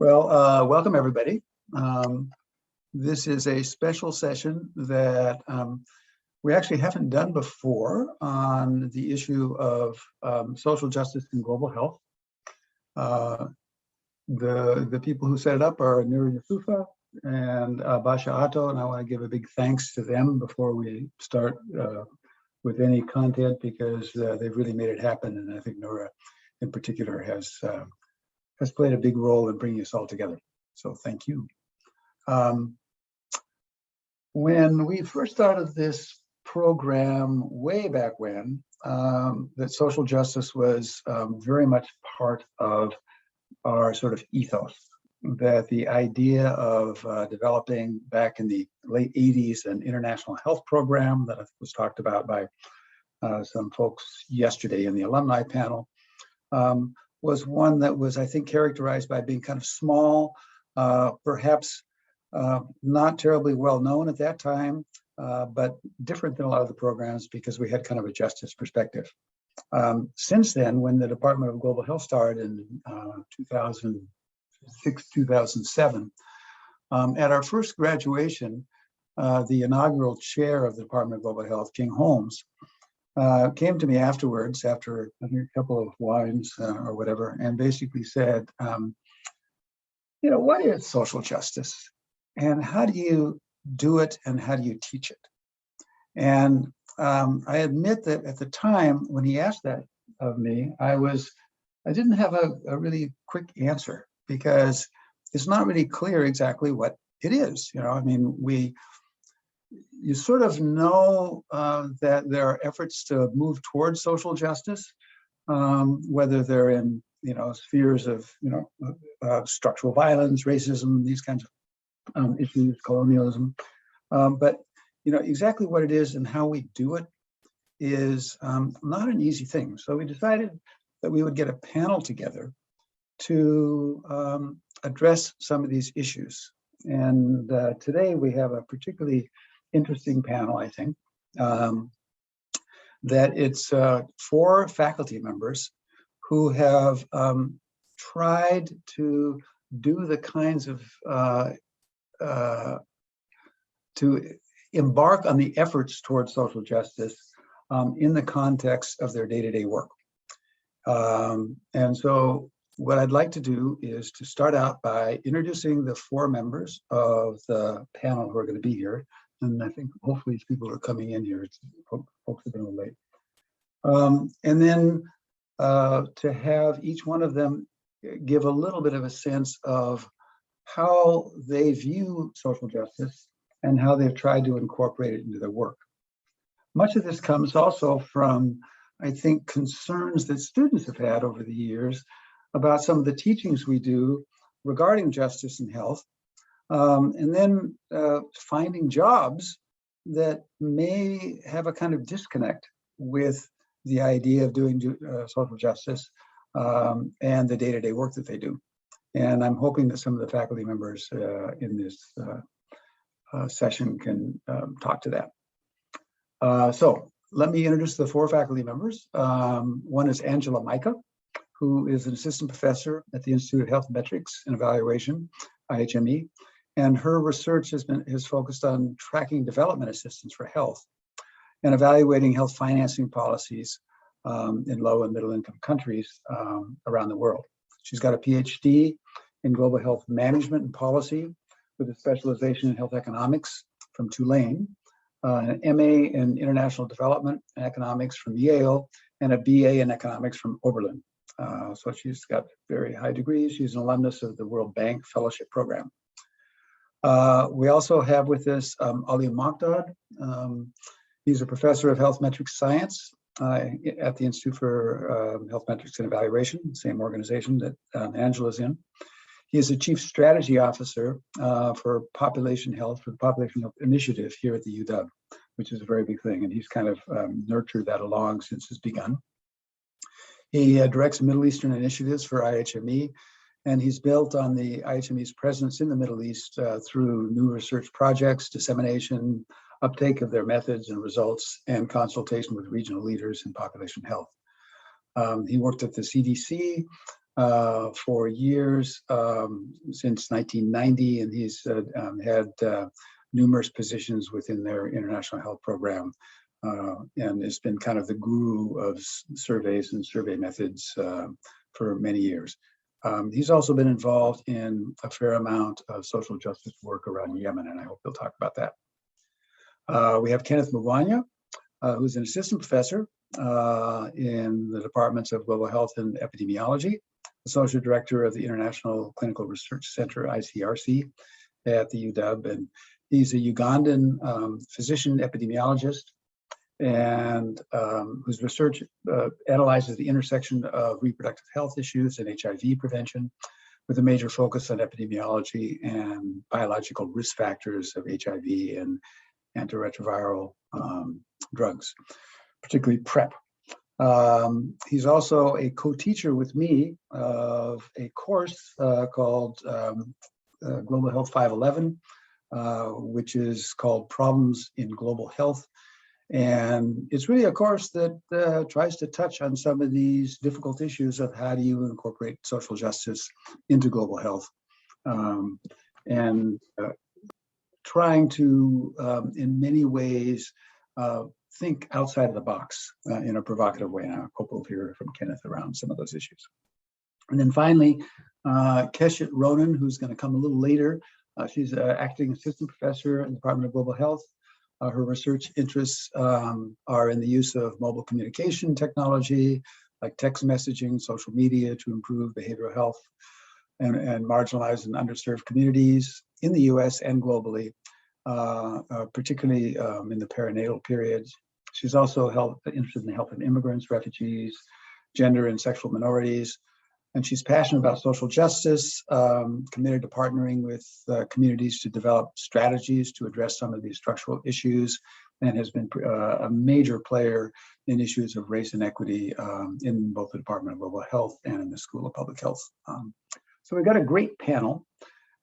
Well, welcome everybody. This is a special session that we actually haven't done before on the issue of social justice and global health. The people who set it up are Nuri Yusufa and Basha Atto, and I want to give a big thanks to them before we start with any content, because they've really made it happen, and I think Nura in particular has played a big role in bringing us all together. So thank you. When we first started this program way back when, that social justice was very much part of our sort of ethos, that the idea of developing back in the late 80s an international health program that was talked about by some folks yesterday in the alumni panel, was one that was, I think, characterized by being kind of small, perhaps not terribly well known at that time, but different than a lot of the programs because we had kind of a justice perspective. Since then, when the Department of Global Health started in 2006, 2007, at our first graduation, the inaugural chair of the Department of Global Health, King Holmes, came to me afterwards, after I think a couple of wines or whatever, and basically said, what is social justice? And how do you do it, and how do you teach it? And I admit that at the time when he asked that of me, I didn't have a really quick answer, because it's not really clear exactly what it is. I mean, you sort of know that there are efforts to move towards social justice, whether they're in spheres of structural violence, racism, these kinds of issues, colonialism, but exactly what it is and how we do it is not an easy thing. So we decided that we would get a panel together to address some of these issues. And today we have a particularly interesting panel, I think, that it's 4 faculty members who have tried to do the kinds of, to embark on the efforts towards social justice in the context of their day-to-day work. And so what I'd like to do is to start out by introducing the 4 members of the panel who are going to be here. And I think hopefully people are coming in here. Folks have been a little late. And then to have each one of them give a little bit of a sense of how they view social justice and how they've tried to incorporate it into their work. Much of this comes also from, I think, concerns that students have had over the years about some of the teachings we do regarding justice and health. And then finding jobs that may have a kind of disconnect with the idea of doing social justice and the day-to-day work that they do. And I'm hoping that some of the faculty members in this session can talk to that. So let me introduce the 4 faculty members. One is Angela Micah, who is an assistant professor at the Institute of Health Metrics and Evaluation, IHME. And her research has focused on tracking development assistance for health and evaluating health financing policies in low and middle income countries around the world. She's got a PhD in global health management and policy with a specialization in health economics from Tulane, an MA in international development and economics from Yale, and a BA in economics from Oberlin. So she's got very high degrees. She's an alumnus of the World Bank Fellowship Program. We also have with us Ali Maqdad. He's a professor of health metrics science at the Institute for Health Metrics and Evaluation, same organization that Angela's in. He is the chief strategy officer for population health for the Population Health Initiative here at the UW, which is a very big thing. And he's kind of nurtured that along since it's begun. He directs Middle Eastern initiatives for IHME, and he's built on the IHME's presence in the Middle East through new research projects, dissemination, uptake of their methods and results, and consultation with regional leaders in population health. He worked at the CDC for years, since 1990, and he's had numerous positions within their international health program, and has been kind of the guru of surveys and survey methods for many years. He's also been involved in a fair amount of social justice work around Yemen, and I hope he'll talk about that. We have Kenneth Mugwanya, who's an assistant professor in the departments of global health and epidemiology, associate director of the International Clinical Research Center, ICRC, at the UW, and he's a Ugandan physician epidemiologist, and whose research analyzes the intersection of reproductive health issues and HIV prevention, with a major focus on epidemiology and biological risk factors of HIV and antiretroviral drugs, particularly PrEP. He's also a co-teacher with me of a course called Global Health 511, which is called Problems in Global Health. And it's really a course that tries to touch on some of these difficult issues of how do you incorporate social justice into global health, and trying to, in many ways, think outside of the box in a provocative way. And I hope we'll hear from Kenneth around some of those issues. And then finally, Keshet Ronen, who's going to come a little later. She's an acting assistant professor in the Department of Global Health. Her research interests are in the use of mobile communication technology, like text messaging, social media, to improve behavioral health and marginalized and underserved communities in the US and globally, particularly in the perinatal periods. She's also interested in the health of immigrants, refugees, gender and sexual minorities. And she's passionate about social justice, committed to partnering with communities to develop strategies to address some of these structural issues, and has been a major player in issues of race and equity in both the Department of Global Health and in the School of Public Health. So we've got a great panel.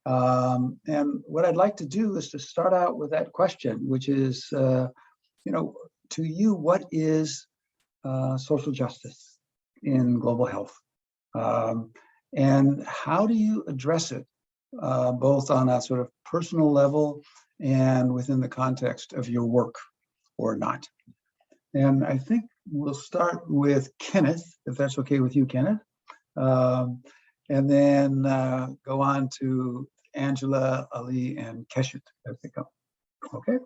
And what I'd like to do is to start out with that question, which is, to you, what is social justice in global health? And how do you address it, both on a sort of personal level and within the context of your work or not? And I think we'll start with Kenneth, if that's okay with you, Kenneth, and then go on to Angela, Ali, and Keshet as they go. Okay?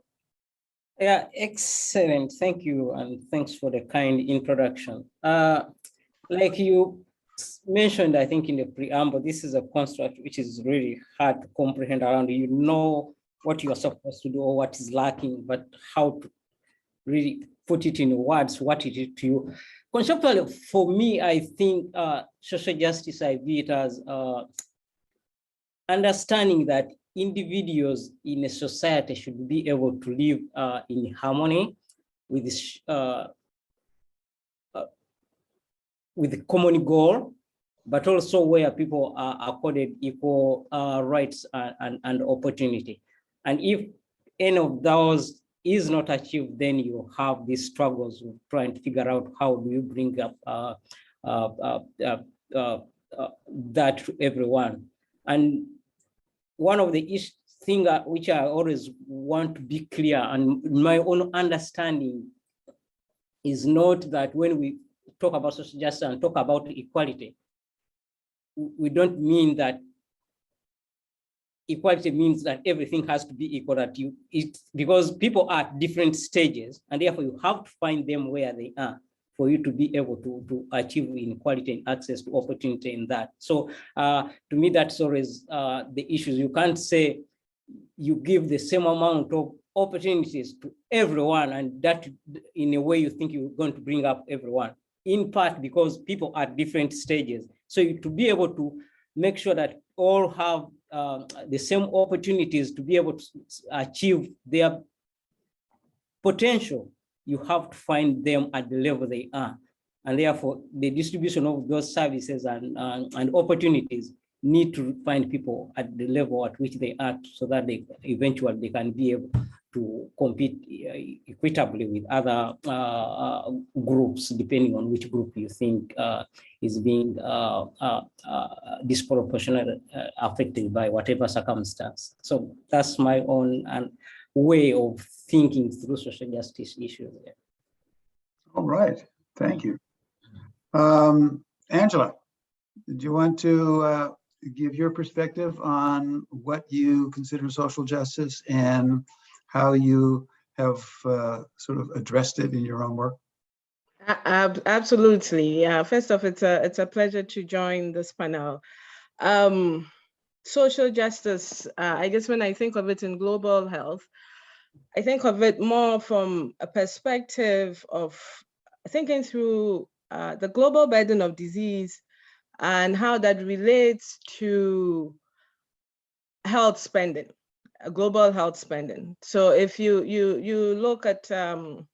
Yeah, excellent. Thank you, and thanks for the kind introduction. Like you mentioned, I think in the preamble, this is a construct which is really hard to comprehend around. You know what you are supposed to do or what is lacking, but how to really put it in words, what it is to you. Conceptually, for me, I think social justice, I view it as understanding that individuals in a society should be able to live in harmony with the common goal, but also where people are accorded equal rights and opportunity. And if any of those is not achieved, then you have these struggles of trying to figure out how do you bring up that to everyone. And one of the things which I always want to be clear, and my own understanding, is not that when we talk about social justice and talk about equality, we don't mean that equality means that everything has to be equal at you. It's because people are at different stages, and therefore you have to find them where they are for you to be able to achieve inequality and access to opportunity in that. So to me, that's always the issues. You can't say you give the same amount of opportunities to everyone, and that in a way you think you're going to bring up everyone, in part because people are at different stages. So to be able to make sure that all have the same opportunities to be able to achieve their potential, you have to find them at the level they are. And therefore, the distribution of those services and opportunities need to find people at the level at which they are, so that they eventually can be able to compete equitably with other groups, depending on which group you think is being disproportionately affected by whatever circumstance. So that's my own way of thinking through social justice issues. All right, thank you. Angela, did you want to give your perspective on what you consider social justice and how you have sort of addressed it in your own work? Absolutely. Yeah. First off, it's a pleasure to join this panel. Social justice, I guess when I think of it in global health, I think of it more from a perspective of thinking through the global burden of disease and how that relates to health spending, global health spending. So if you look at a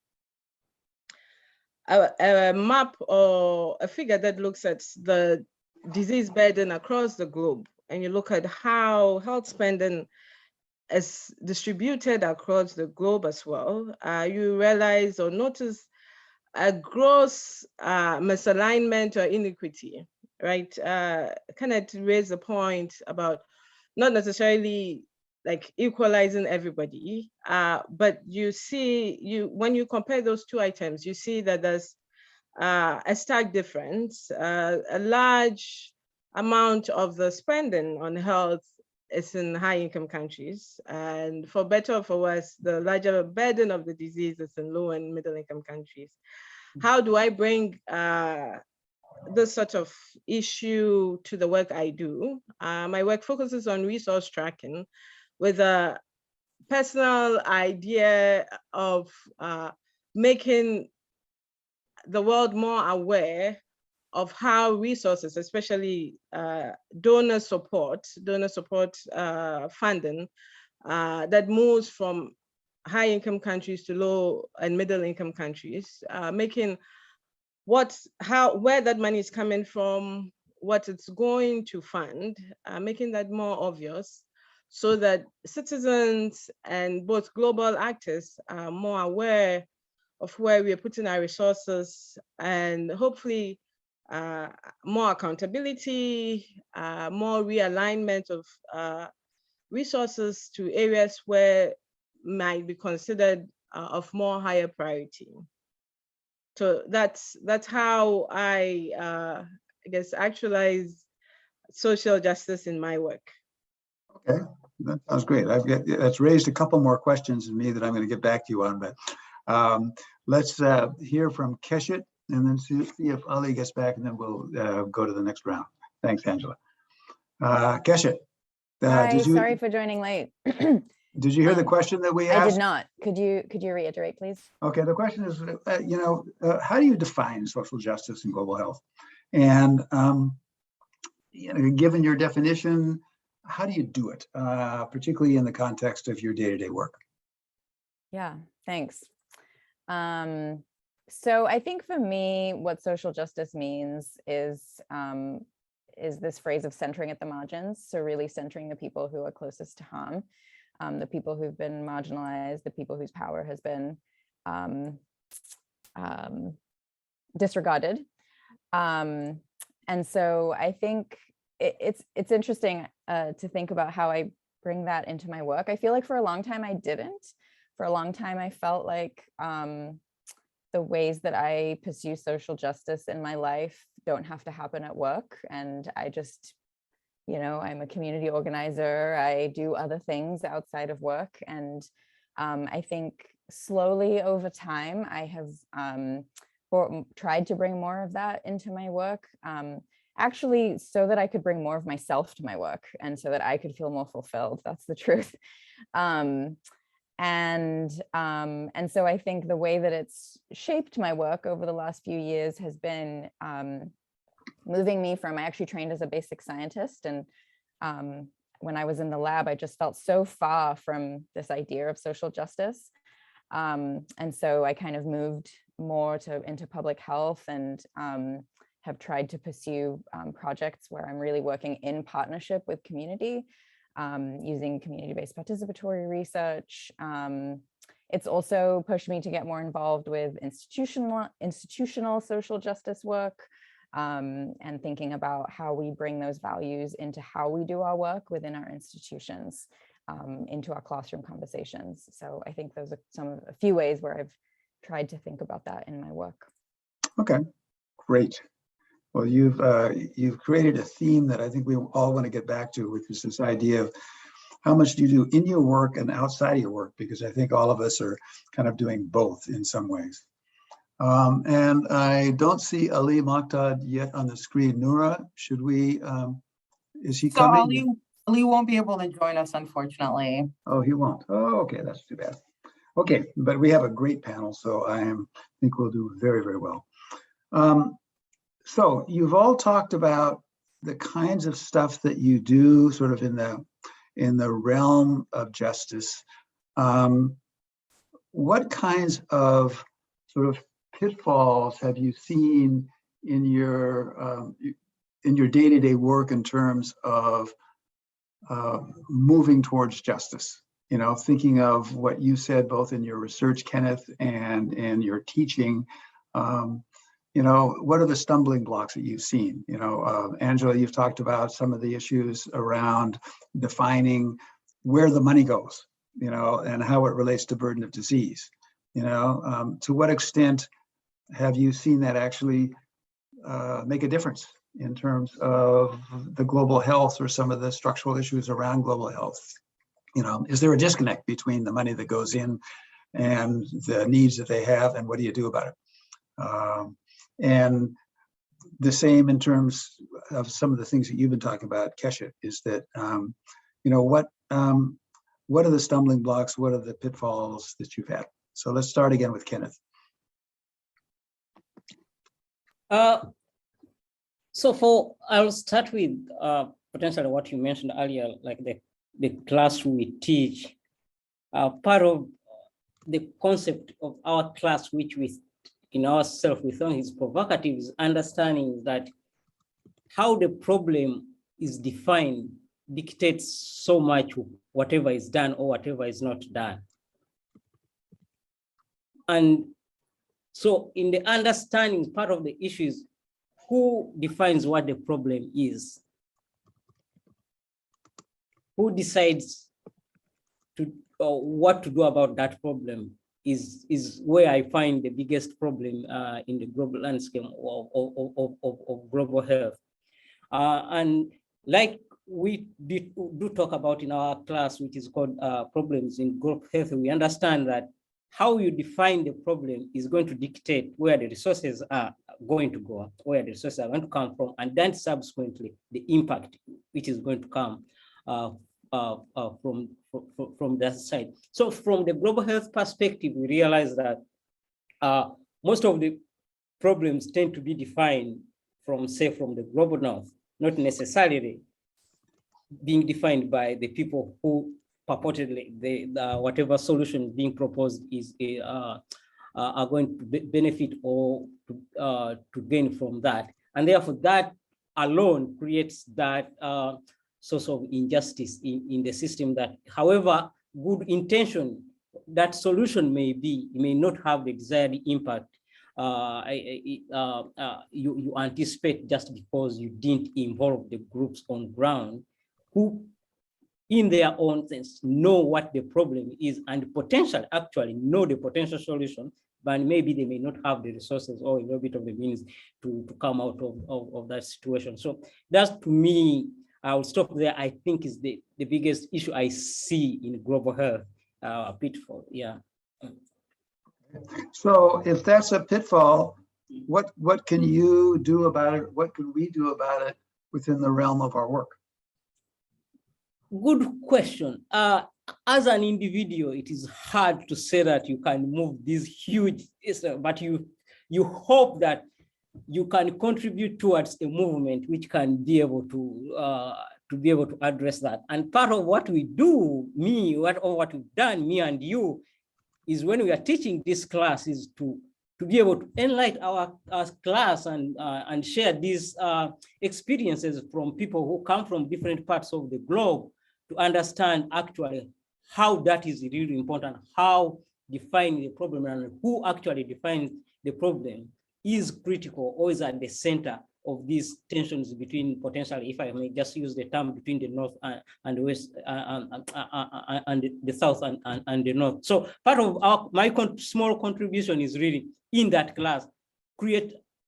map or a figure that looks at the disease burden across the globe, and you look at how health spending is distributed across the globe as well, you realize or notice a gross misalignment or inequity, right? Kenneth raised a point about not necessarily like equalizing everybody, but you see, when you compare those two items, you see that there's a stark difference. A large amount of the spending on health is in high-income countries, and for better or for worse, the larger burden of the disease is in low and middle-income countries. How do I bring this sort of issue to the work I do? My work focuses on resource tracking with a personal idea of making the world more aware of how resources, especially donor support funding that moves from high-income countries to low and middle-income countries, making where that money is coming from, what it's going to fund, making that more obvious so that citizens and both global actors are more aware of where we are putting our resources, and hopefully more accountability, more realignment of resources to areas where might be considered of more higher priority. So that's how I guess actualize social justice in my work. Okay, that sounds great. That's raised a couple more questions in me that I'm going to get back to you on, but let's hear from Keshet and then see if Ali gets back, and then we'll go to the next round. Thanks, Angela. Keshet, Hi, sorry for joining late. Did you hear the question that we asked? I did not. Could you reiterate, please? Okay, the question is, how do you define social justice and global health? And given your definition, how do you do it, particularly in the context of your day-to-day work? Yeah, thanks. So I think for me, what social justice means is this phrase of centering at the margins. So really centering the people who are closest to harm, the people who've been marginalized, the people whose power has been disregarded. And so I think it's interesting to think about how I bring that into my work. I feel like for a long time I didn't. For a long time I felt like the ways that I pursue social justice in my life don't have to happen at work. And I just, I'm a community organizer. I do other things outside of work. And I think slowly over time, I have tried to bring more of that into my work, actually, so that I could bring more of myself to my work and so that I could feel more fulfilled. That's the truth. And so I think the way that it's shaped my work over the last few years has been moving me from, I actually trained as a basic scientist. And when I was in the lab, I just felt so far from this idea of social justice. And so I kind of moved more into public health and have tried to pursue projects where I'm really working in partnership with community. using community-based participatory research. It's also pushed me to get more involved with institutional social justice work, and thinking about how we bring those values into how we do our work within our institutions, into our classroom conversations. So I think those are a few ways where I've tried to think about that in my work. Okay, great. Well, you've created a theme that I think we all want to get back to, which is this idea of how much do you do in your work and outside of your work, because I think all of us are kind of doing both in some ways. And I don't see Ali Maqtad yet on the screen. Noura, should we, is he coming? Ali won't be able to join us, unfortunately. Oh, he won't. Oh, okay, that's too bad. Okay, but we have a great panel, so I think we'll do very, very well. So you've all talked about the kinds of stuff that you do sort of in the realm of justice. What kinds of sort of pitfalls have you seen in your day-to-day work in terms of moving towards justice? You know, thinking of what you said both in your research, Kenneth, and in your teaching. You know, what are the stumbling blocks that you've seen? You know, Angela, you've talked about some of the issues around defining where the money goes, you know, and how it relates to burden of disease. You know, to what extent have you seen that actually make a difference in terms of the global health or some of the structural issues around global health? You know, is there a disconnect between the money that goes in and the needs that they have, and what do you do about it? And the same in terms of some of the things that you've been talking about, Keshet, is that, you know, what are the stumbling blocks? What are the pitfalls that you've had? So let's start again with Kenneth. I'll start with potentially what you mentioned earlier, like the class we teach. Part of the concept of our class, which we in ourselves we think is provocative, is understanding that how the problem is defined dictates so much whatever is done or whatever is not done. And so in the understanding, part of the issue is who defines what the problem is? Who decides what to do about that problem is where I find the biggest problem in the global landscape of global health. And like we do talk about in our class, which is called Problems in Global Health, we understand that how you define the problem is going to dictate where the resources are going to go, where the resources are going to come from, and then subsequently the impact which is going to come from that side. So from the global health perspective, we realize that most of the problems tend to be defined from, say, from the global north, not necessarily being defined by the people who purportedly whatever solution being proposed is are going to benefit or to gain from that. And therefore that alone creates that source of injustice in the system, that however good intention that solution may be, it may not have the desired impact you anticipate, just because you didn't involve the groups on ground who in their own sense know what the problem is and potentially actually know the potential solution, but maybe they may not have the resources or a little bit of the means to come out of that situation. So that's, to me, I'll stop there, I think is the biggest issue I see in global health, pitfall, yeah. So if that's a pitfall, what can you do about it? What can we do about it within the realm of our work? Good question. As an individual, it is hard to say that you can move these huge, but you hope that you can contribute towards a movement which can be able to address that. And part of what we do, what we've done, me and you, is when we are teaching this class is to be able to enlighten our class and share these experiences from people who come from different parts of the globe, to understand actually how that is really important, how define the problem and who actually defines the problem is critical, always at the center of these tensions between potentially, if I may just use the term, between the North and the West and the South and the North. So part of my small contribution is really in that class,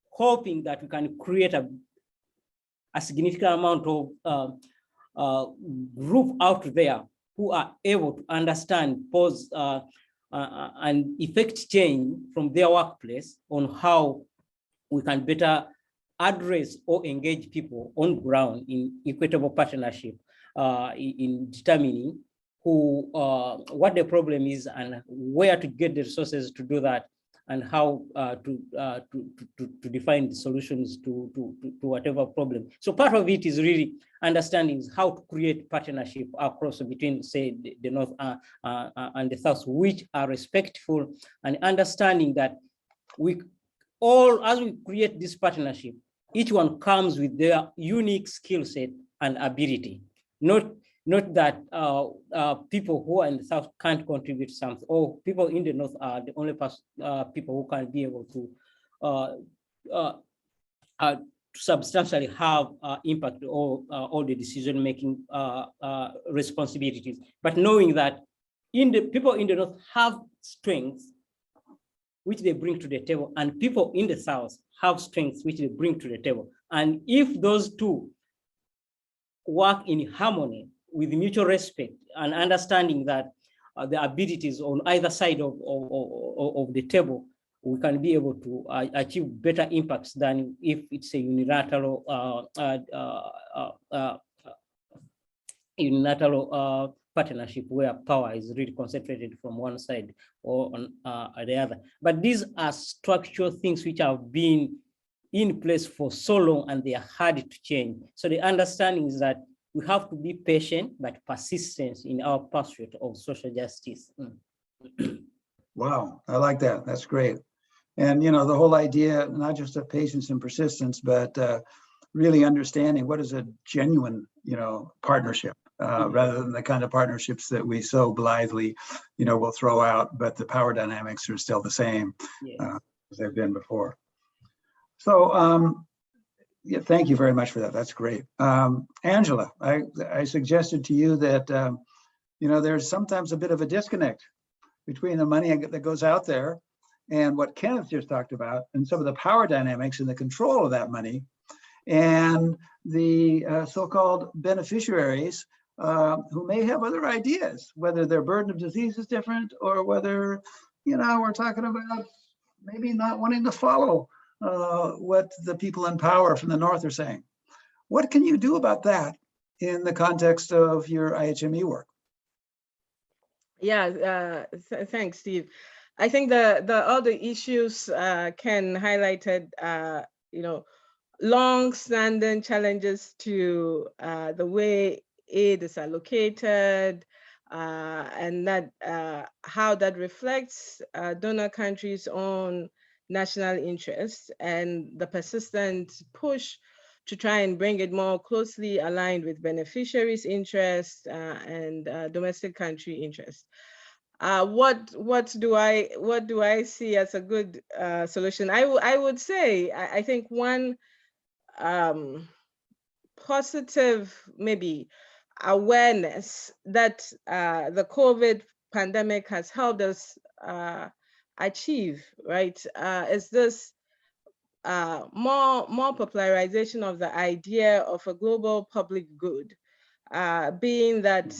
hoping that we can create a significant amount of group out there who are able to understand, pose, and effect change from their workplace on how we can better address or engage people on ground in equitable partnership in determining what the problem is and where to get the resources to do that, and how to define the solutions to whatever problem. So part of it is really understanding how to create partnership across between, say, the North and the South, which are respectful, and understanding that we all, as we create this partnership, each one comes with their unique skill set and ability. Not that people who are in the South can't contribute something, or people in the North are the only people who can be able to substantially have impact on all the decision-making responsibilities. But knowing that people in the North have strengths which they bring to the table, and people in the South have strengths which they bring to the table. And if those two work in harmony with mutual respect and understanding that the abilities on either side of the table, we can be able to achieve better impacts than if it's a unilateral partnership where power is really concentrated from one side or on the other. But these are structural things which have been in place for so long and they are hard to change. So the understanding is that we have to be patient but persistent in our pursuit of social justice. Wow, I like that. That's great. And the whole idea, not just of patience and persistence, but really understanding what is a genuine, partnership, rather than the kind of partnerships that we so blithely, will throw out, but the power dynamics are still the same as they've been before. So, yeah, thank you very much for that. That's great. Angela, I suggested to you that, there's sometimes a bit of a disconnect between the money that goes out there and what Kenneth just talked about, and some of the power dynamics and the control of that money, and the so-called beneficiaries who may have other ideas, whether their burden of disease is different, or whether, we're talking about maybe not wanting to follow what the people in power from the North are saying. What can you do about that in the context of your IHME work? Yeah, thanks, Steve. I think the other issues Ken highlighted, long-standing challenges to the way aid is allocated, and that how that reflects donor countries' own national interests, and the persistent push to try and bring it more closely aligned with beneficiaries' interests and domestic country interests. What do I see as a good solution? I would say I think one positive maybe awareness that the COVID pandemic has helped us achieve, right, is this more popularization of the idea of a global public good, being that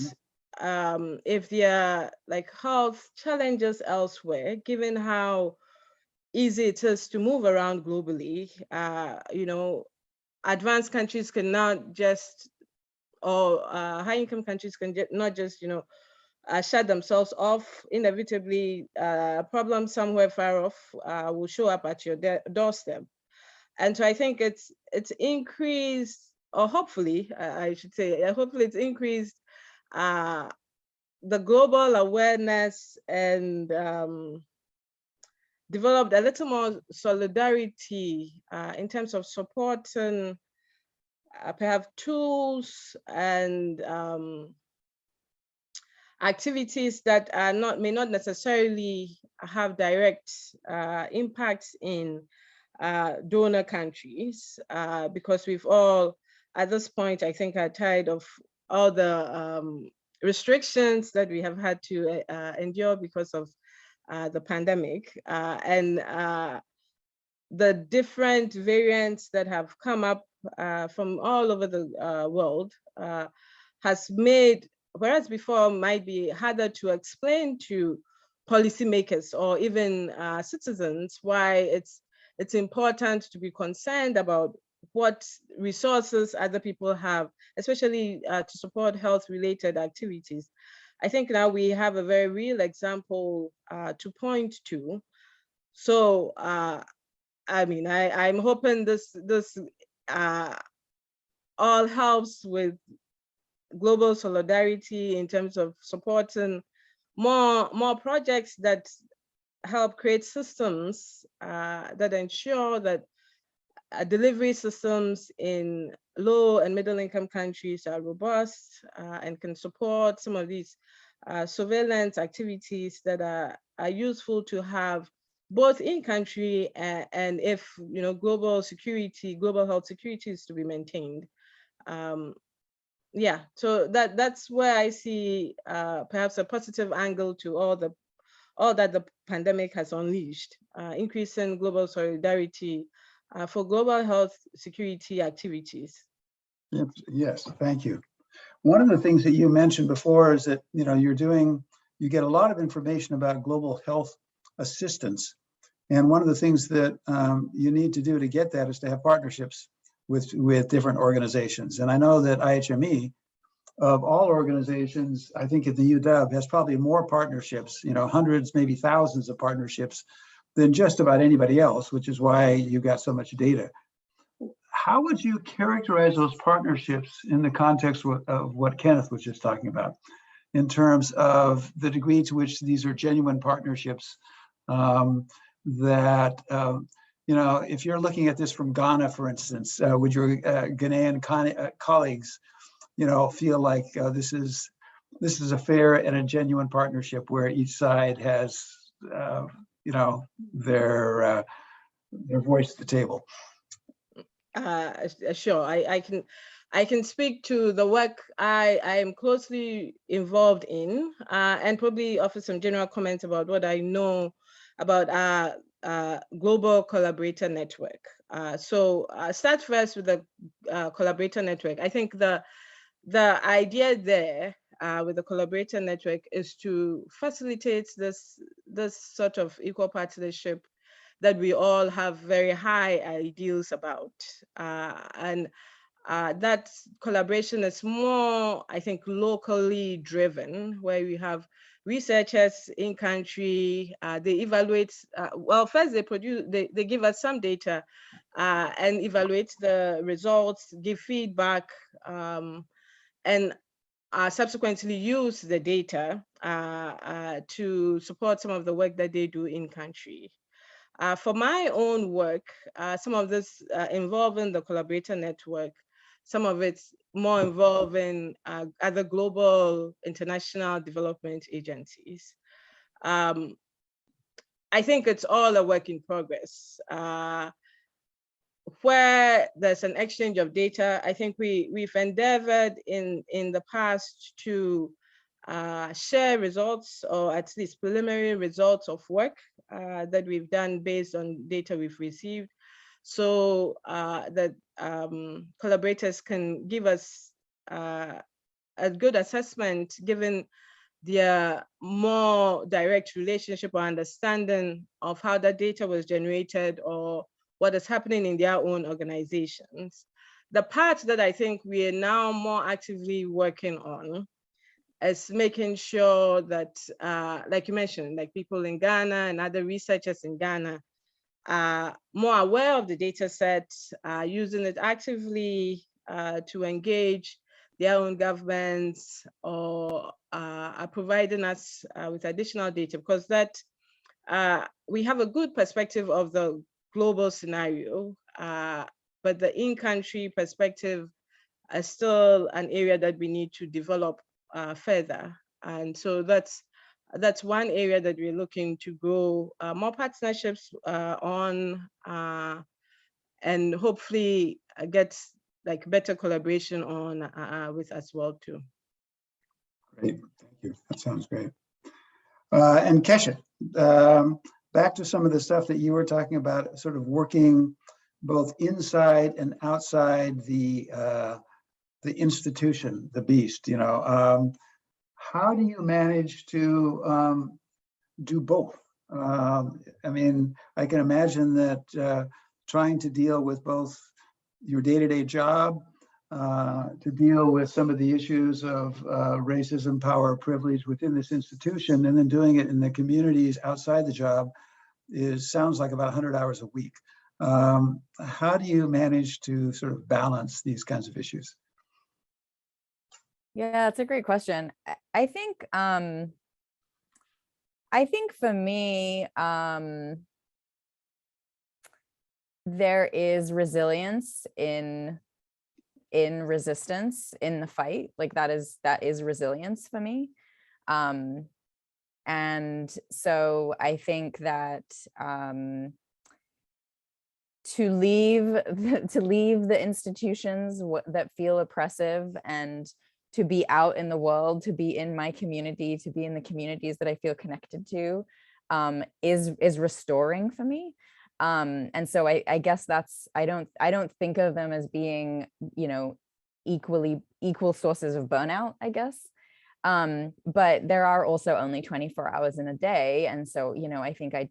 if there are like health challenges elsewhere, given how easy it is to move around globally, advanced countries can not just, or high-income countries can not just, shut themselves off. Inevitably, problems somewhere far off will show up at your doorstep. And so I think it's increased, or hopefully, I should say, hopefully it's increased the global awareness and developed a little more solidarity in terms of supporting perhaps tools and activities that are may not necessarily have direct impacts in donor countries, because we've all, at this point, I think, are tired of all the restrictions that we have had to endure because of the pandemic, and the different variants that have come up from all over the world has made, whereas before might be harder to explain to policymakers or even citizens why it's important to be concerned about what resources other people have, especially to support health-related activities. I think now we have a very real example to point to. So, I mean, I'm hoping this all helps with global solidarity in terms of supporting more projects that help create systems that ensure that delivery systems in low and middle income countries are robust and can support some of these surveillance activities that are useful to have both in country and if global security, global health security is to be maintained. Yeah, so that's where I see perhaps a positive angle to all that the pandemic has unleashed, increasing global solidarity for global health security activities. Yes, thank you. One of the things that you mentioned before is that you get a lot of information about global health assistance. And one of the things that you need to do to get that is to have partnerships with different organizations. And I know that IHME, of all organizations, I think at the UW has probably more partnerships, hundreds, maybe thousands of partnerships than just about anybody else, which is why you got so much data. How would you characterize those partnerships in the context of what Kenneth was just talking about, in terms of the degree to which these are genuine partnerships that, if you're looking at this from Ghana, for instance, would your Ghanaian colleagues, feel like this is a fair and a genuine partnership where each side has, their voice at the table? Sure, I can speak to the work I am closely involved in, and probably offer some general comments about what I know about our global collaborator network. So start first with the collaborator network. I think the idea there with the collaborator network is to facilitate this sort of equal partnership that we all have very high ideals about. And that collaboration is more, I think, locally driven, where we have researchers in country, they evaluate, well, first they give us some data and evaluate the results, give feedback, and subsequently use the data to support some of the work that they do in country. For my own work, some of this involving the collaborator network, some of it's more involving other global international development agencies. I think it's all a work in progress. Where there's an exchange of data, I think we've endeavored in the past to share results, or at least preliminary results of work that we've done based on data we've received, so that collaborators can give us a good assessment given their more direct relationship or understanding of how that data was generated or what is happening in their own organizations. The part that I think we are now more actively working on is making sure that, like you mentioned, like people in Ghana and other researchers in Ghana are more aware of the data set, using it actively to engage their own governments, or are providing us with additional data, because that we have a good perspective of the global scenario, but the in-country perspective is still an area that we need to develop further. And so that's one area that we're looking to grow more partnerships on, and hopefully get like better collaboration on with as well too. Great, thank you. That sounds great. And Keshet, back to some of the stuff that you were talking about, sort of working both inside and outside the institution, the beast. You know, how do you manage to do both? I mean, I can imagine that trying to deal with both your day-to-day job, to deal with some of the issues of racism, power, privilege within this institution, and then doing it in the communities outside the job sounds like about 100 hours a week. How do you manage to sort of balance these kinds of issues? Yeah, that's a great question. I think for me, there is resilience in resistance in the fight. Like that is resilience for me. And so I think that to leave the institutions that feel oppressive and to be out in the world, to be in my community, to be in the communities that I feel connected to, is restoring for me. And so I guess that's, I don't think of them as being, you know, equal sources of burnout, I guess. But there are also only 24 hours in a day. And so, you know, I think I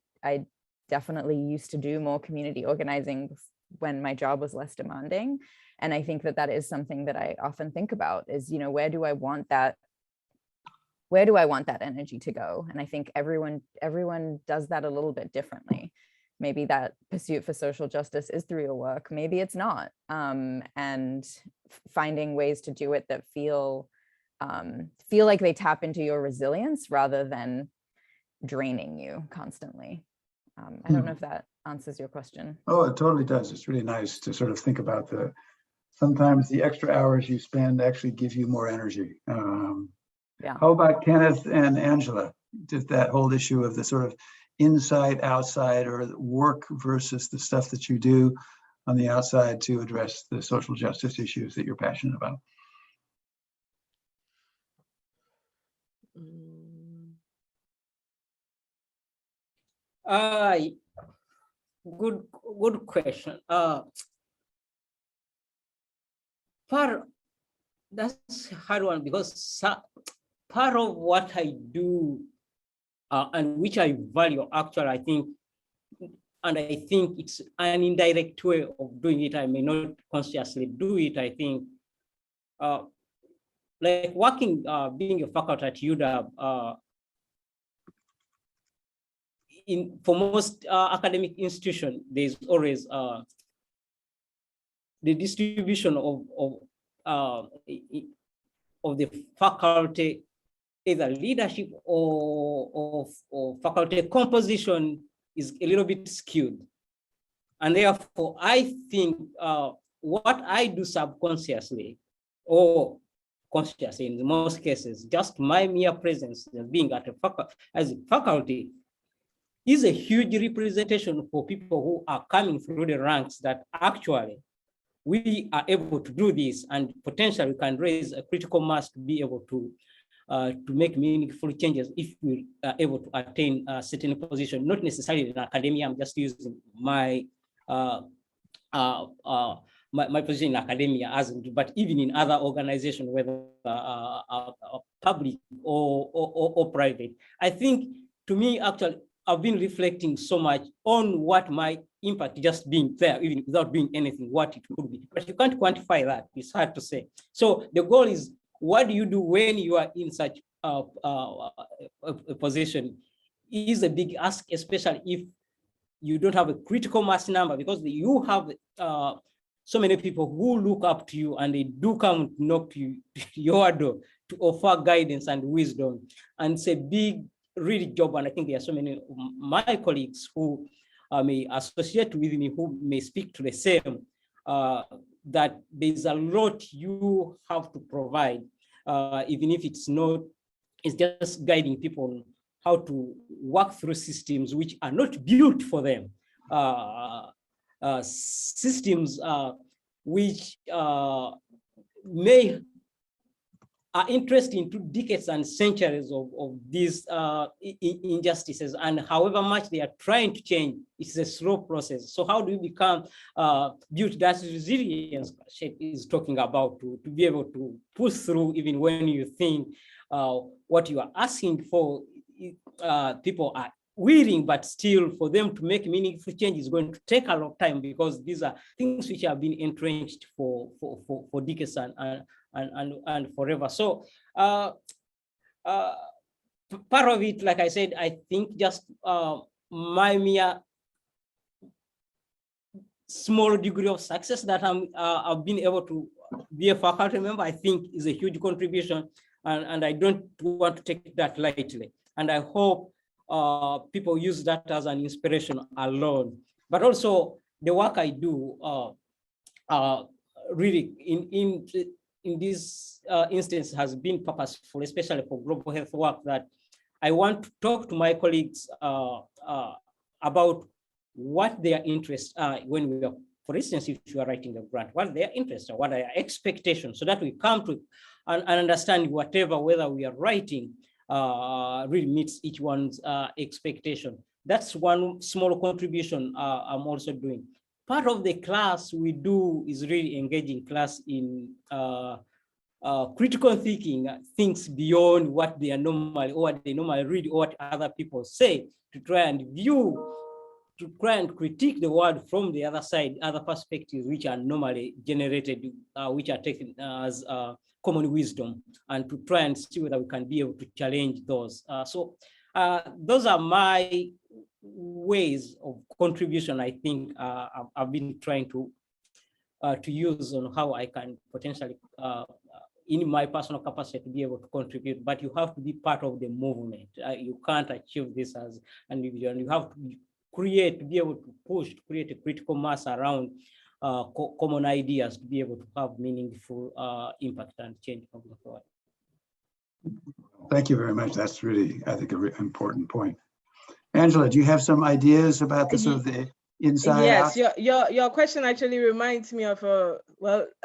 definitely used to do more community organizing when my job was less demanding. And I think that is something that I often think about is, you know, where do I want that energy to go? And I think everyone does that a little bit differently. Maybe that pursuit for social justice is through your work, maybe it's not. And finding ways to do it that feel like they tap into your resilience rather than draining you constantly. I don't know if that answers your question. Oh, it totally does. It's really nice to sort of think about sometimes the extra hours you spend actually give you more energy. Yeah. How about Kenneth and Angela? Just that whole issue of the sort of inside, outside, or work versus the stuff that you do on the outside to address the social justice issues that you're passionate about. Good question. That's a hard one because part of what I do and which I value actually, I think it's an indirect way of doing it. I may not consciously do it. I think like working, being a faculty at UW, for most academic institutions, there's always the distribution of the faculty, either leadership or faculty composition is a little bit skewed. And therefore, I think what I do subconsciously or consciously in most cases, just my mere presence being at as a faculty is a huge representation for people who are coming through the ranks that actually we are able to do this and potentially can raise a critical mass to be able to make meaningful changes if we are able to attain a certain position, not necessarily in academia. I'm just using my my position in academia but even in other organizations, whether public or private. I think to me, actually, I've been reflecting so much on what my impact just being there, even without doing anything, what it could be. But you can't quantify that. It's hard to say. So the goal is, what do you do when you are in such a position? Is a big ask, especially if you don't have a critical mass number, because you have so many people who look up to you and they do come knock to your door to offer guidance and wisdom. And it's a big, really job. And I think there are so many of my colleagues who may associate with me, who may speak to the same, that there's a lot you have to provide, even if it's not is just guiding people on how to work through systems which are not built for them. Systems which may are interesting to decades and centuries of these injustices, and however much they are trying to change, it's a slow process. So how do you become build that resilience Keshet is talking about to be able to push through even when you think what you are asking for, people are willing, but still for them to make meaningful change is going to take a lot of time, because these are things which have been entrenched for decades and forever. So part of it, like I said, I think just my mere small degree of success that I've been able to be a faculty member, I think is a huge contribution, and I don't want to take that lightly. And I hope people use that as an inspiration alone. But also the work I do really in this instance has been purposeful, especially for global health work, that I want to talk to my colleagues about what their interests are when we are, for instance, if you are writing a grant, what their interests are, what are their expectations, so that we come to and understand whatever, whether we are writing really meets each one's expectation. That's one small contribution I'm also doing. Part of the class we do is really engaging class in critical thinking, things beyond what they are normally, or what they normally read, or what other people say, to try and view, to try and critique the world from the other side, other perspectives which are normally generated, which are taken as common wisdom, and to try and see whether we can be able to challenge those. So those are my ways of contribution. I think I've been trying to use on how I can potentially, in my personal capacity, to be able to contribute. But you have to be part of the movement. You can't achieve this as an individual. You have to create, to be able to push, to create a critical mass around common ideas, to be able to have meaningful impact and change moving forward. Thank you very much. That's really, I think, an important point. Angela, do you have some ideas about the sort of the inside out? Yes, your question actually reminds me of a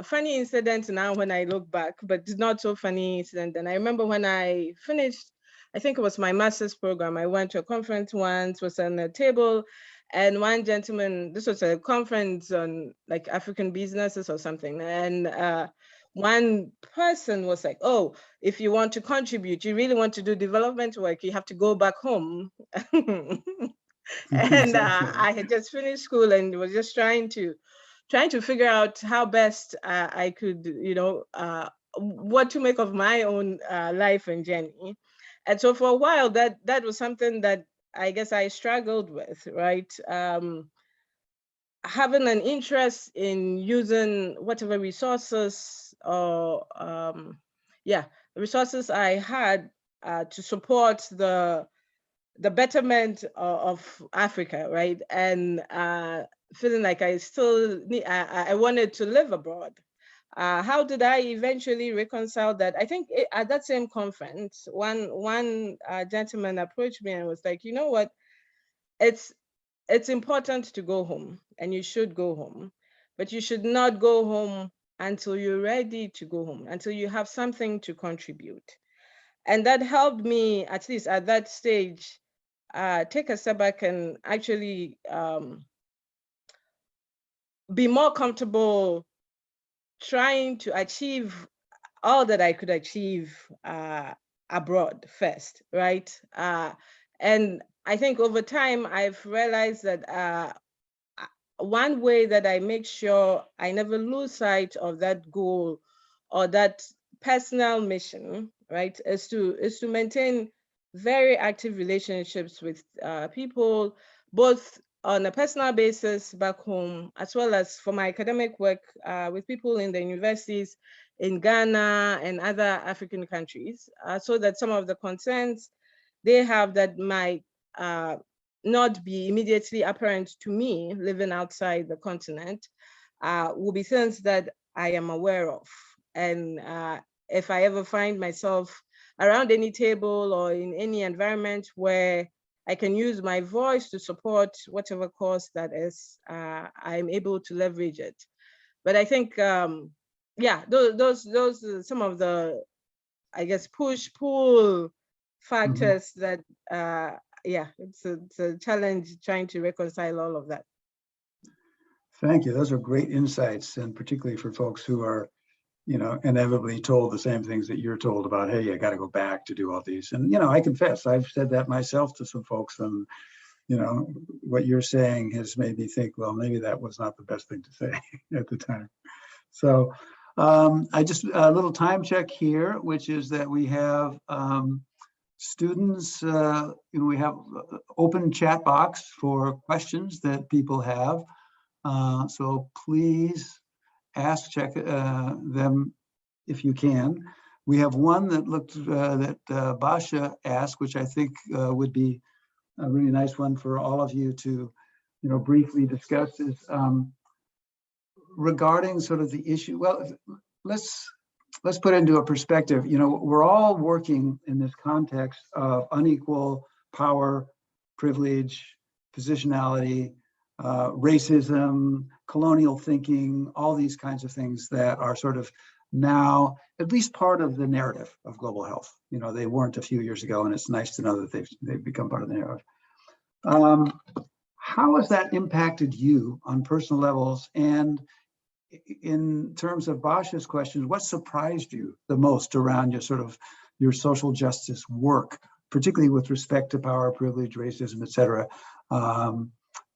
funny incident now when I look back, but it's not so funny incident. And I remember when I finished, I think it was my master's program, I went to a conference once, was on a table, and one gentleman, this was a conference on like African businesses or something, and one person was like, oh, if you want to contribute, you really want to do development work, you have to go back home. And I had just finished school and was just trying to figure out how best I could, what to make of my own life and journey. And so for a while, that was something that I guess I struggled with, right? Having an interest in using whatever resources or resources I had to support the betterment of Africa, right? And feeling like I still need, I wanted to live abroad. How did I eventually reconcile that? I think at that same conference, one gentleman approached me and was like, you know what, it's important to go home, and you should go home, but you should not go home until you're ready to go home, until you have something to contribute. And that helped me, at least at that stage, take a step back and actually be more comfortable trying to achieve all that I could achieve abroad first, right? And I think over time, I've realized that one way that I make sure I never lose sight of that goal or that personal mission, right, is to maintain very active relationships with people, both on a personal basis back home, as well as for my academic work with people in the universities in Ghana and other African countries, so that some of the concerns they have that might not be immediately apparent to me living outside the continent will be things that I am aware of. And if I ever find myself around any table or in any environment where I can use my voice to support whatever cause that is, I'm able to leverage it. But I think, yeah, those are some of the, I guess, push-pull factors that, yeah, it's a challenge trying to reconcile all of that. Thank you. Those are great insights, and particularly for folks who are, you know, inevitably told the same things that you're told about, hey, I got to go back to do all these. And, you know, I confess, I've said that myself to some folks, and, you know, what you're saying has made me think, well, maybe that was not the best thing to say at the time. So I just, a little time check here, which is that we have students, you know, we have open chat box for questions that people have. So please ask, check them if you can. We have one that looked that Basha asked, which I think would be a really nice one for all of you to, you know, briefly discuss, is regarding sort of the issue. Well, let's put it into a perspective. You know, we're all working in this context of unequal power, privilege, positionality, racism, colonial thinking, all these kinds of things that are sort of now at least part of the narrative of global health. You know, they weren't a few years ago, and it's nice to know that they've become part of the narrative. How has that impacted you on personal levels? And in terms of Basha's questions, what surprised you the most around your sort of your social justice work, particularly with respect to power, privilege, racism, et cetera,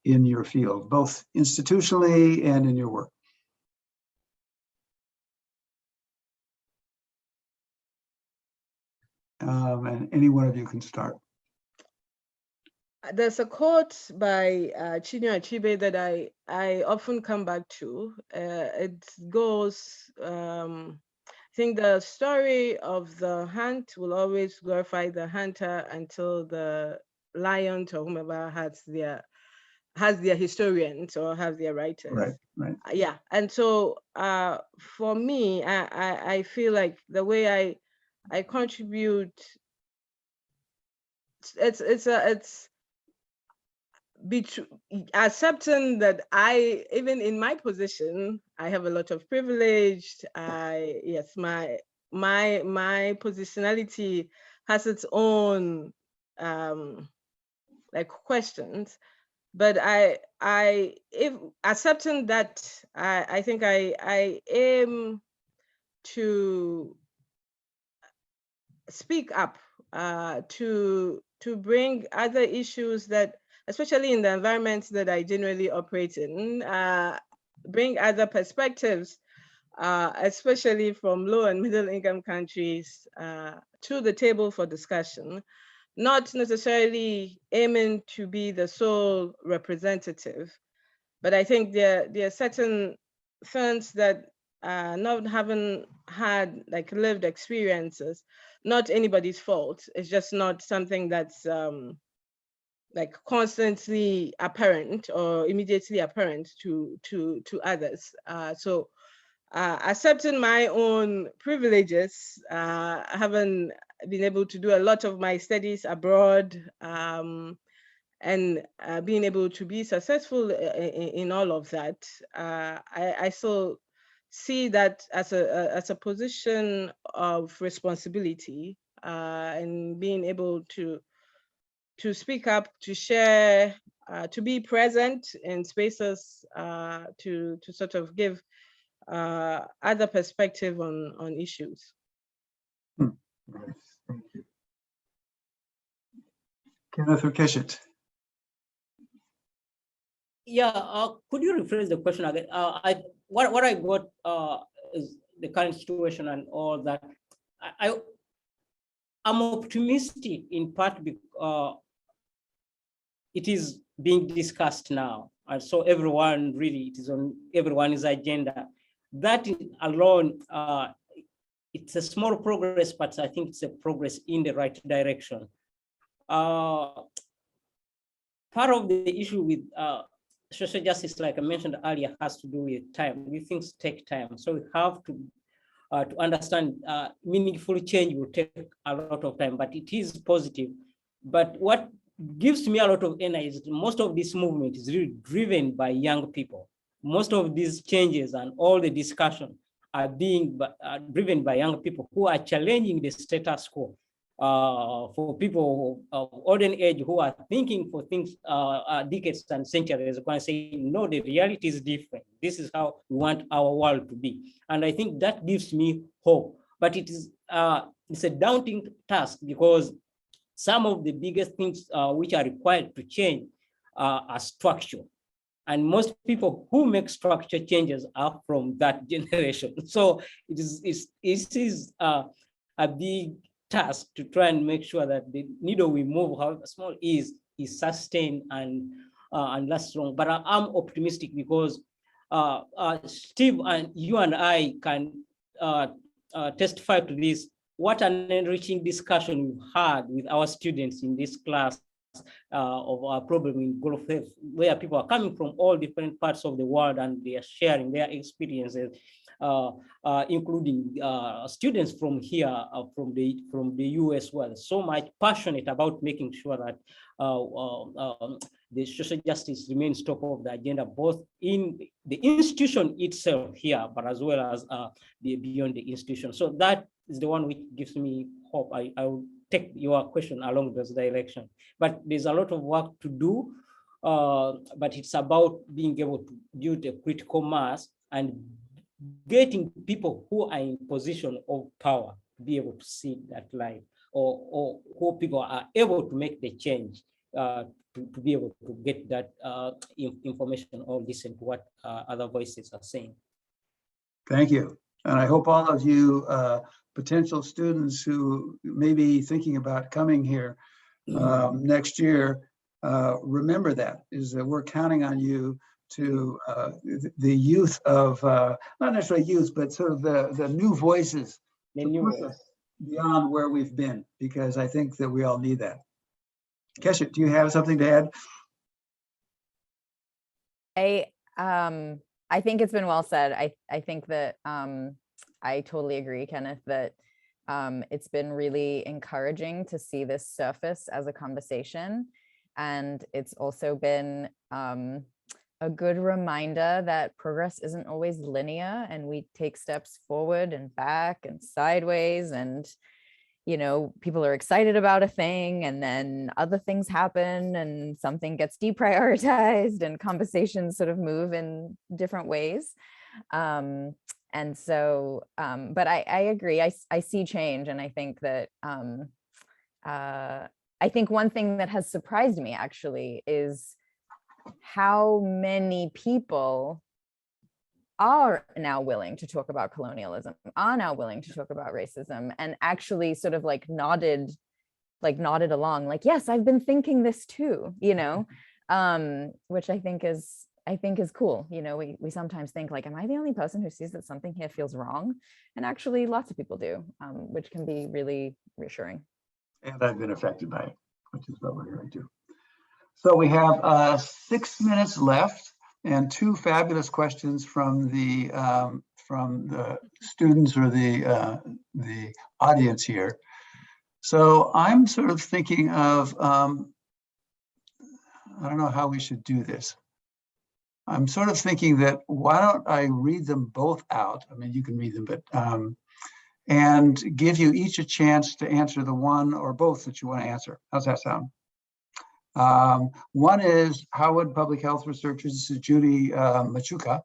in your field, both institutionally and in your work? And any one of you can start. There's a quote by Chinua Achebe that I often come back to. It goes, I think the story of the hunt will always glorify the hunter until the lion or whomever has their historians or have their writers. Right. Yeah, and so for me, I feel like the way I contribute, it's accepting that even in my position, I have a lot of privilege. Yes, my positionality has its own like questions, but if accepting that, I think I aim to speak up, to bring other issues that, especially in the environments that I generally operate in, bring other perspectives, especially from low and middle income countries, to the table for discussion, not necessarily aiming to be the sole representative. But I think there are certain things that not having had like lived experiences, not anybody's fault. It's just not something that's like constantly apparent or immediately apparent to others. So accepting my own privileges, having been able to do a lot of my studies abroad, and being able to be successful in all of that, I still see that as a position of responsibility, and being able to speak up, to share, to be present in spaces, to sort of give other perspective on issues. Nice. Thank you. Kenneth or Keshet? Yeah, could you rephrase the question again? What I got is the current situation and all that. I'm optimistic in part because it is being discussed now, and so everyone really, it is on everyone's agenda. That alone, it's a small progress, but I think it's a progress in the right direction. Part of the issue with social justice, like I mentioned earlier, has to do with time. These things take time. So we have to to understand meaningful change will take a lot of time, but it is positive. But what gives me a lot of energy is most of this movement is really driven by young people. Most of these changes and all the discussion are being driven by young people who are challenging the status quo. For people of olden age who are thinking for things decades and centuries, going to say, no, the reality is different. This is how we want our world to be. And I think that gives me hope. But it's a daunting task because some of the biggest things which are required to change are structural. And most people who make structure changes are from that generation. So it is a big task to try and make sure that the needle we move, however small, is sustained and lasts long. But I'm optimistic because Steve and you and I can testify to this. What an enriching discussion we've had with our students in this class of our problem in Gulf Health, where people are coming from all different parts of the world and they are sharing their experiences, including students from here, from the US, were so much passionate about making sure that the social justice remains top of the agenda, both in the institution itself here, but as well as beyond the institution. So that is the one which gives me hope. I will take your question along this direction. But there's a lot of work to do, but it's about being able to build a critical mass and getting people who are in position of power to be able to see that light, or who people are able to make the change to be able to get that information or listen to what other voices are saying. Thank you. And I hope all of you potential students who may be thinking about coming here next year, remember that we're counting on you to the youth of, not necessarily youth, but sort of the new voices to push us beyond where we've been, because I think that we all need that. Keshet, do you have something to add? I think it's been well said. I think that I totally agree, Kenneth, that it's been really encouraging to see this surface as a conversation. And it's also been a good reminder that progress isn't always linear, and we take steps forward and back and sideways, and you know, people are excited about a thing and then other things happen and something gets deprioritized and conversations sort of move in different ways. And so, but I agree, I see change. And I think that, I think one thing that has surprised me actually is how many people are now willing to talk about colonialism, are now willing to talk about racism, and actually sort of like nodded along, like, yes, I've been thinking this too, you know, which I think is cool. You know, we sometimes think like, am I the only person who sees that something here feels wrong? And actually lots of people do, which can be really reassuring. And I've been affected by it, which is what we're going to do. So we have 6 minutes left and two fabulous questions from the students or the audience here. So I'm sort of thinking of, I don't know how we should do this. I'm sort of thinking that why don't I read them both out? I mean, you can read them, but and give you each a chance to answer the one or both that you want to answer. How's that sound? One is, how would public health researchers, this is Judy Machuca,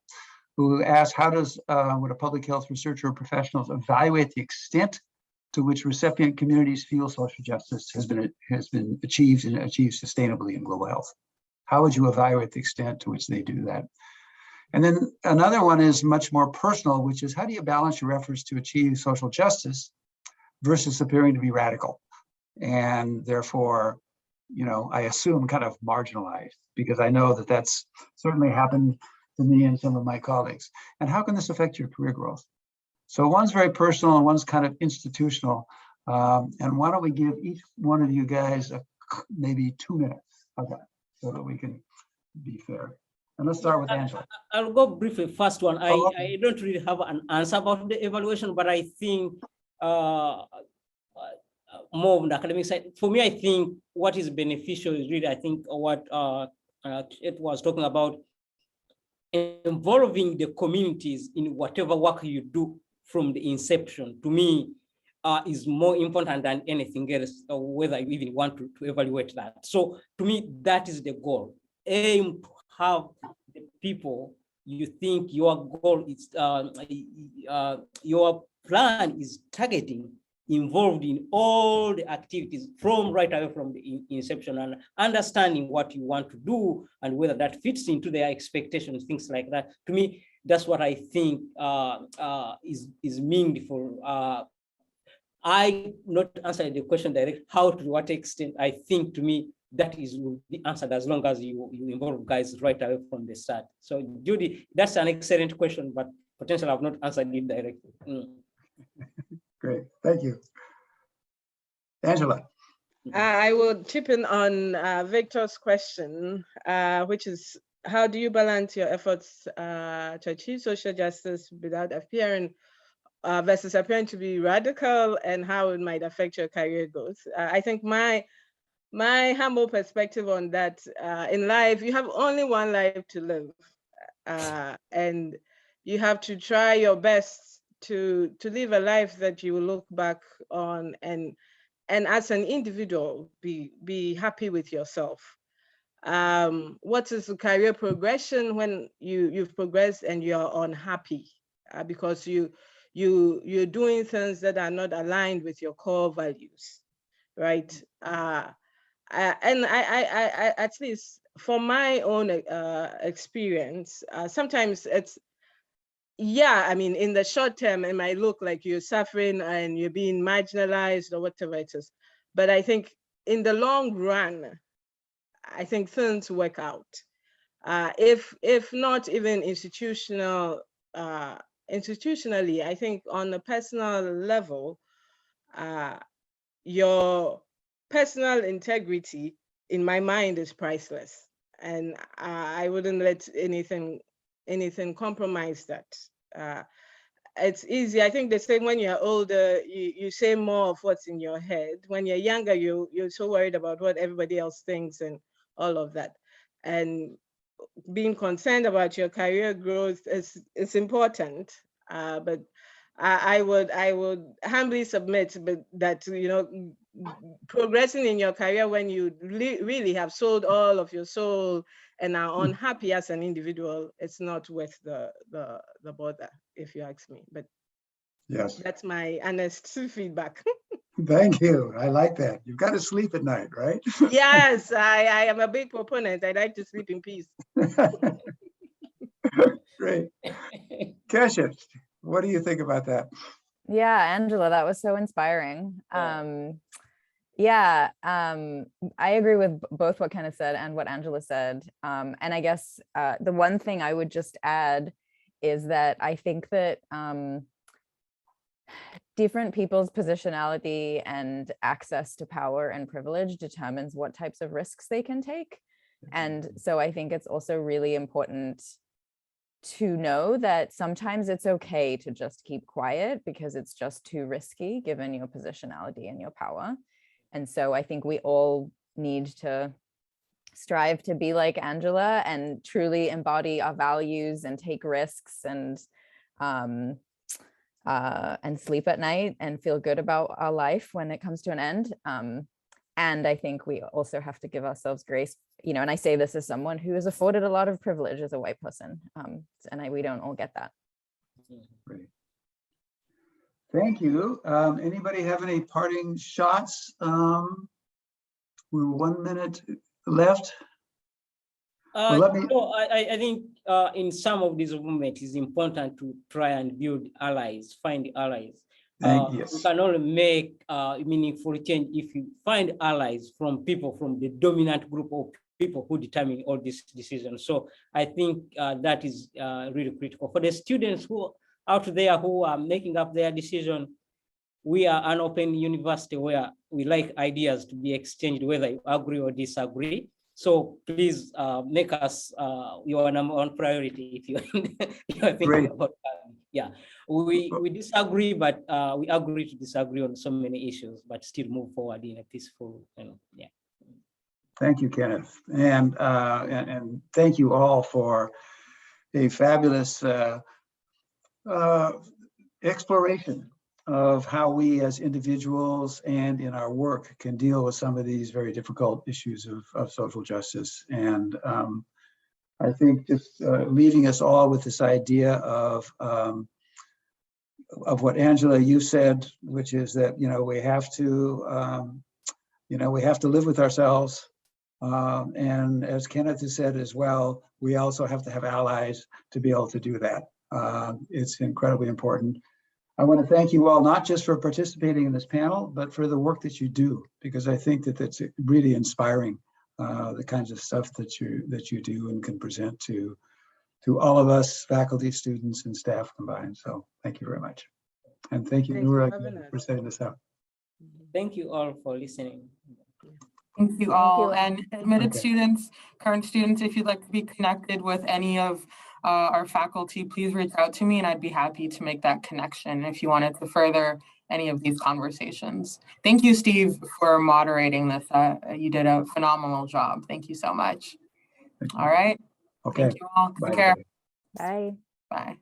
who asked, how would a public health researcher or professionals evaluate the extent to which recipient communities feel social justice has been achieved and achieved sustainably in global health? How would you evaluate the extent to which they do that? And then another one is much more personal, which is, how do you balance your efforts to achieve social justice versus appearing to be radical? And therefore, you know, I assume kind of marginalized, because I know that that's certainly happened to me and some of my colleagues. And how can this affect your career growth? So one's very personal and one's kind of institutional. And why don't we give each one of you guys maybe 2 minutes of that, so that we can be fair. And let's start with Angela. I'll go briefly. First one, Oh, okay. I don't really have an answer about the evaluation, but I think more on the academic side. For me, I think what is beneficial is really, I think what it was talking about, involving the communities in whatever work you do from the inception, to me, is more important than anything else, or whether you even want to evaluate that. So to me, that is the goal. Aim to have the people you think your goal is, your plan is targeting, involved in all the activities from right away from the inception, and understanding what you want to do and whether that fits into their expectations, things like that. To me, that's what I think is meaningful. I not answer the question direct, how to what extent. I think to me that is will be answered as long as you involve guys right away from the start. So Judy, that's an excellent question, but potentially I've not answered it directly. Great, thank you. Angela. I will chip in on Victor's question, which is, how do you balance your efforts to achieve social justice without appearing versus appearing to be radical, and how it might affect your career growth? I think my humble perspective on that, in life, you have only one life to live, and you have to try your best to live a life that you will look back on and as an individual be happy with yourself. What is the career progression when you've progressed and you're unhappy because you're doing things that are not aligned with your core values, right? And I at least for my own experience, sometimes it's, yeah, I mean, in the short term, it might look like you're suffering and you're being marginalized or whatever it is. But I think in the long run, I think things work out. If not even institutionally, I think on a personal level, your personal integrity, in my mind, is priceless, and I wouldn't let anything compromise that. It's easy. I think they say when you're older, you say more of what's in your head. When you're younger, you're so worried about what everybody else thinks and all of that. And being concerned about your career growth is important. But I would humbly submit that, you know, progressing in your career when you really have sold all of your soul and are unhappy as an individual, it's not worth the bother, if you ask me. But Yes, that's my honest feedback. thank you. I like that. You've got to sleep at night, right? Yes, I am a big proponent. I like to sleep in peace. Great. Keshet, what do you think about that? Yeah, Angela, that was so inspiring. I agree with both what Kenneth said and what Angela said. And I guess the one thing I would just add is that I think that different people's positionality and access to power and privilege determines what types of risks they can take. And so I think it's also really important to know that sometimes it's okay to just keep quiet because it's just too risky given your positionality and your power. And so I think we all need to strive to be like Angela and truly embody our values and take risks and sleep at night and feel good about our life when it comes to an end. And I think we also have to give ourselves grace, you know, and I say this as someone who is afforded a lot of privilege as a white person, and we don't all get that. Great. Thank you. Anybody have any parting shots? We're 1 minute left. Well, I think in some of these movements, it's important to try and build allies, find allies. Yes. You can only make meaningful change if you find allies from people from the dominant group of people who determine all these decisions. So I think that is really critical. For the students who out there who are making up their decision, we are an open university where we like ideas to be exchanged, whether you agree or disagree. So please make us your number one priority if you you are thinking Great. about that. Yeah, we disagree, but we agree to disagree on so many issues, but still move forward in a peaceful, yeah. Thank you, Kenneth. And thank you all for a fabulous exploration of how we as individuals and in our work can deal with some of these very difficult issues of social justice. And I think just leaving us all with this idea of what Angela, you said, which is that, we have to, we have to live with ourselves. And as Kenneth has said as well, we also have to have allies to be able to do that. It's incredibly important. I want to thank you all, not just for participating in this panel, but for the work that you do, because I think that that's really inspiring, the kinds of stuff that you do and can present to all of us, faculty, students, and staff combined. So thank you very much. And thank you, Thanks for Noura, having us. for setting this up. Thank you all for listening. Thank you all. you. And admitted Okay. students, current students, if you'd like to be connected with any of our faculty, please reach out to me and I'd be happy to make that connection if you wanted to further any of these conversations. Thank you, Steve, for moderating this. You did a phenomenal job. Thank you so much. Thank you. All right. Okay. Thank you all. Bye, Take care. everybody. Bye. Bye.